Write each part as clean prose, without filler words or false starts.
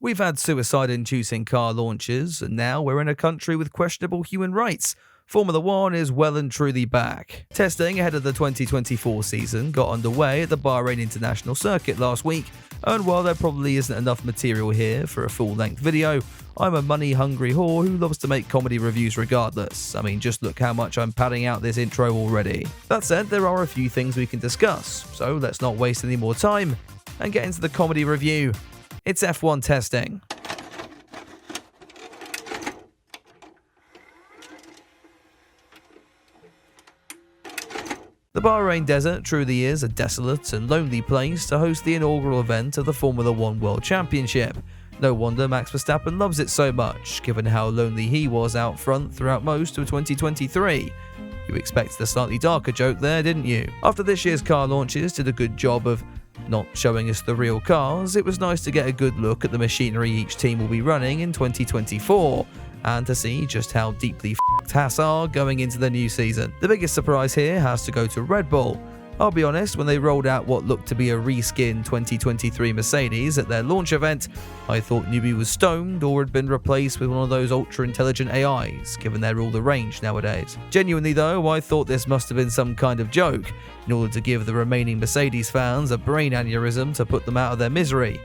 We've had suicide-inducing car launches, and now we're in a country with questionable human rights. Formula One is well and truly back. Testing ahead of the 2024 season got underway at the Bahrain International Circuit last week, and while there probably isn't enough material here for a full-length video, I'm a money-hungry whore who loves to make comedy reviews regardless. I mean, just look how much I'm padding out this intro already. That said, there are a few things we can discuss, so let's not waste any more time and get into the comedy review. It's F1 testing. The Bahrain desert truly is a desolate and lonely place to host the inaugural event of the Formula One World Championship. No wonder Max Verstappen loves it so much, given how lonely he was out front throughout most of 2023. You expected a slightly darker joke there, didn't you? After this year's car launches did a good job of not showing us the real cars, it was nice to get a good look at the machinery each team will be running in 2024, and to see just how deeply f***ed Haas are going into the new season. The biggest surprise here has to go to Red Bull. I'll be honest, when they rolled out what looked to be a reskinned 2023 Mercedes at their launch event, I thought Newbie was stoned or had been replaced with one of those ultra-intelligent AIs, given they're all the range nowadays. Genuinely though, I thought this must have been some kind of joke, in order to give the remaining Mercedes fans a brain aneurysm to put them out of their misery.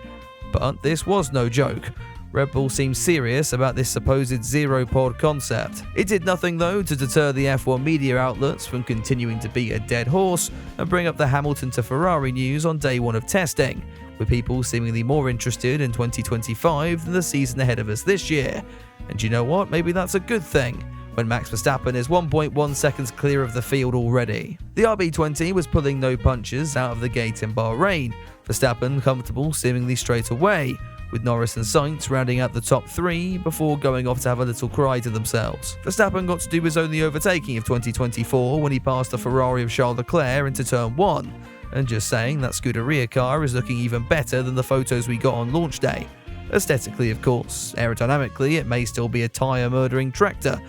But this was no joke. Red Bull seems serious about this supposed zero-pod concept. It did nothing though to deter the F1 media outlets from continuing to beat a dead horse and bring up the Hamilton to Ferrari news on day one of testing, with people seemingly more interested in 2025 than the season ahead of us this year. And you know what, maybe that's a good thing, when Max Verstappen is 1.1 seconds clear of the field already. The RB20 was pulling no punches out of the gate in Bahrain, Verstappen comfortable seemingly straight away, with Norris and Sainz rounding out the top three before going off to have a little cry to themselves. Verstappen got to do his only overtaking of 2024 when he passed the Ferrari of Charles Leclerc into turn 1, and just saying, that Scuderia car is looking even better than the photos we got on launch day. Aesthetically, of course. Aerodynamically, it may still be a tyre-murdering tractor.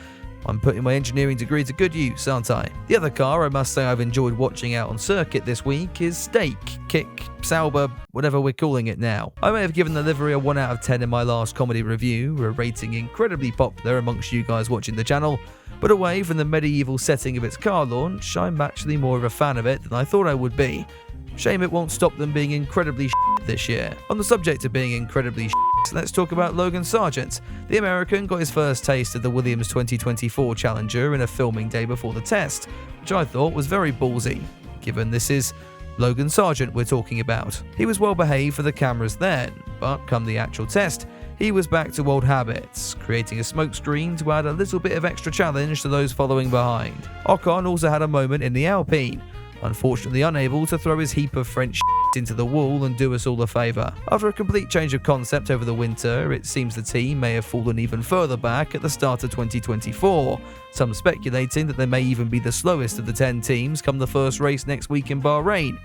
I'm putting my engineering degree to good use, aren't I? The other car I must say I've enjoyed watching out on circuit this week is Steak, Kick, Sauber, whatever we're calling it now. I may have given the livery a 1 out of 10 in my last comedy review, a rating incredibly popular amongst you guys watching the channel, but away from the medieval setting of its car launch, I'm actually more of a fan of it than I thought I would be. Shame it won't stop them being incredibly this year. On the subject of being incredibly let's talk about Logan Sargent. The American got his first taste of the Williams 2024 Challenger in a filming day before the test, which I thought was very ballsy, given this is Logan Sargent we're talking about. He was well behaved for the cameras then, but come the actual test, he was back to old habits, creating a smokescreen to add a little bit of extra challenge to those following behind. Ocon also had a moment in the Alpine, unfortunately unable to throw his heap of French into the wall and do us all a favour. After a complete change of concept over the winter, it seems the team may have fallen even further back at the start of 2024, some speculating that they may even be the slowest of the 10 teams come the first race next week in Bahrain.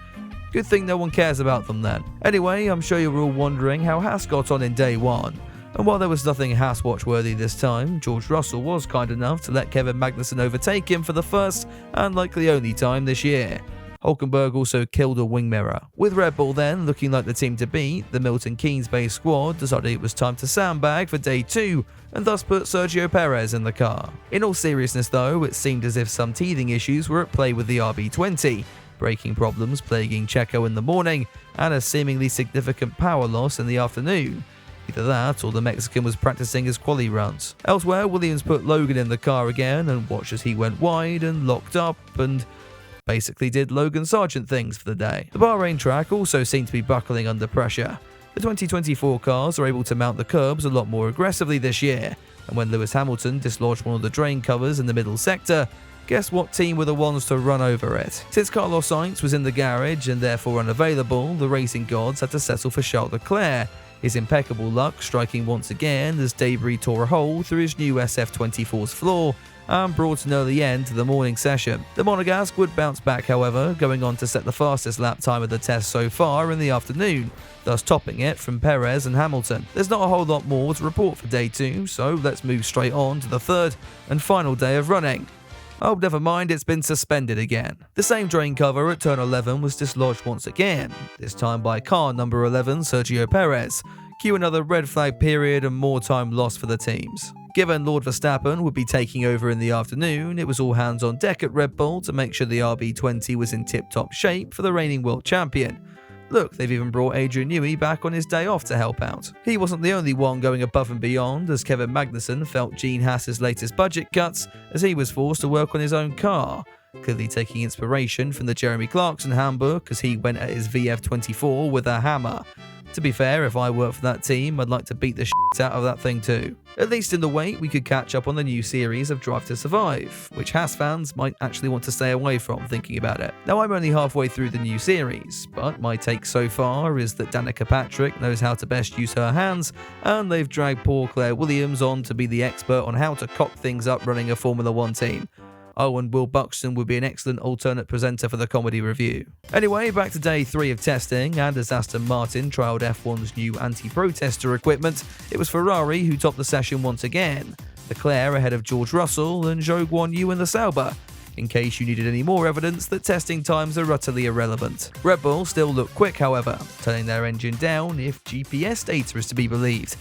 Good thing no one cares about them then. Anyway, I'm sure you're all wondering how Haas got on in day one. And while there was nothing Haas watch-worthy this time, George Russell was kind enough to let Kevin Magnussen overtake him for the first and likely only time this year. Hulkenberg also killed a wing mirror. With Red Bull then looking like the team to beat, the Milton Keynes-based squad decided it was time to sandbag for day 2 and thus put Sergio Perez in the car. In all seriousness though, it seemed as if some teething issues were at play with the RB20, braking problems plaguing Checo in the morning and a seemingly significant power loss in the afternoon. Either that or the Mexican was practicing his quali runs. Elsewhere, Williams put Logan in the car again and watched as he went wide and locked up and basically did Logan Sargent things for the day. The Bahrain track also seemed to be buckling under pressure. The 2024 cars are able to mount the curbs a lot more aggressively this year, and when Lewis Hamilton dislodged one of the drain covers in the middle sector, guess what team were the ones to run over it? Since Carlos Sainz was in the garage and therefore unavailable, the racing gods had to settle for Charles Leclerc, his impeccable luck striking once again as debris tore a hole through his new SF24's floor and brought an early end to the morning session. The Monegasque would bounce back however, going on to set the fastest lap time of the test so far in the afternoon, thus topping it from Perez and Hamilton. There's not a whole lot more to report for day 2, so let's move straight on to the third and final day of running. Oh, never mind, it's been suspended again. The same drain cover at turn 11 was dislodged once again, this time by car number 11 Sergio Perez, Cue another red flag period and more time lost for the teams. Given Lord Verstappen would be taking over in the afternoon, it was all hands on deck at Red Bull to make sure the RB20 was in tip-top shape for the reigning world champion. Look, they've even brought Adrian Newey back on his day off to help out. He wasn't the only one going above and beyond, as Kevin Magnussen felt Gene Haas's latest budget cuts as he was forced to work on his own car, clearly taking inspiration from the Jeremy Clarkson handbook as he went at his VF24 with a hammer. To be fair, if I worked for that team, I'd like to beat the shit out of that thing too. At least in the wait, we could catch up on the new series of Drive to Survive, which Haas fans might actually want to stay away from thinking about it. Now, I'm only halfway through the new series, but my take so far is that Danica Patrick knows how to best use her hands, and they've dragged poor Claire Williams on to be the expert on how to cock things up running a Formula 1 team. Oh, and Will Buxton would be an excellent alternate presenter for the comedy review. Anyway, back to day 3 of testing, and as Aston Martin trialled F1's new anti-protester equipment, it was Ferrari who topped the session once again. Leclerc ahead of George Russell and Zhou Guanyu in the Sauber, in case you needed any more evidence that testing times are utterly irrelevant. Red Bull still look quick, however, turning their engine down if GPS data is to be believed.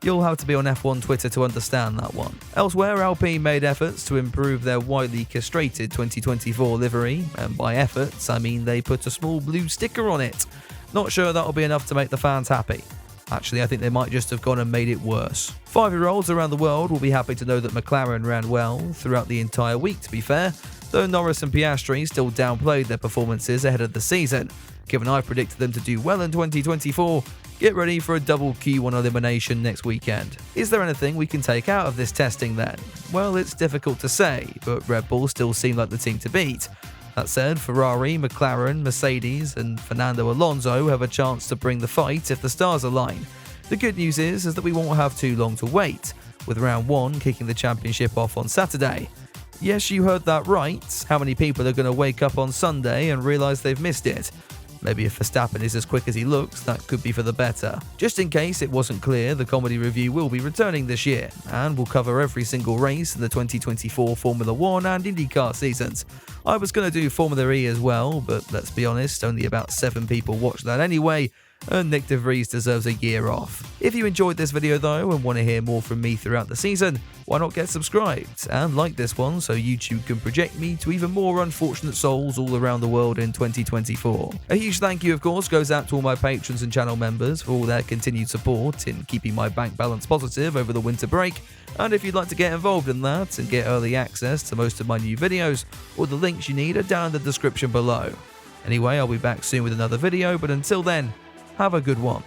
You'll have to be on F1 Twitter to understand that one. Elsewhere, Alpine made efforts to improve their widely castrated 2024 livery, and by efforts, I mean they put a small blue sticker on it. Not sure that'll be enough to make the fans happy. Actually, I think they might just have gone and made it worse. 5-year-olds around the world will be happy to know that McLaren ran well throughout the entire week, to be fair, though Norris and Piastri still downplayed their performances ahead of the season. Given I predicted them to do well in 2024, get ready for a double Q1 elimination next weekend. Is there anything we can take out of this testing then? Well, it's difficult to say, but Red Bull still seem like the team to beat. That said, Ferrari, McLaren, Mercedes and Fernando Alonso have a chance to bring the fight if the stars align. The good news is that we won't have too long to wait, with round 1 kicking the championship off on Saturday. Yes, you heard that right. How many people are going to wake up on Sunday and realise they've missed it? Maybe if Verstappen is as quick as he looks, that could be for the better. Just in case it wasn't clear, the comedy review will be returning this year, and will cover every single race in the 2024 Formula 1 and IndyCar seasons. I was going to do Formula E as well, but let's be honest, only about 7 people watched that anyway, and Nick De Vries deserves a year off. If you enjoyed this video though and want to hear more from me throughout the season, why not get subscribed and like this one so YouTube can project me to even more unfortunate souls all around the world in 2024. A huge thank you of course goes out to all my patrons and channel members for all their continued support in keeping my bank balance positive over the winter break, and if you'd like to get involved in that and get early access to most of my new videos, all the links you need are down in the description below. Anyway, I'll be back soon with another video, but until then, have a good one.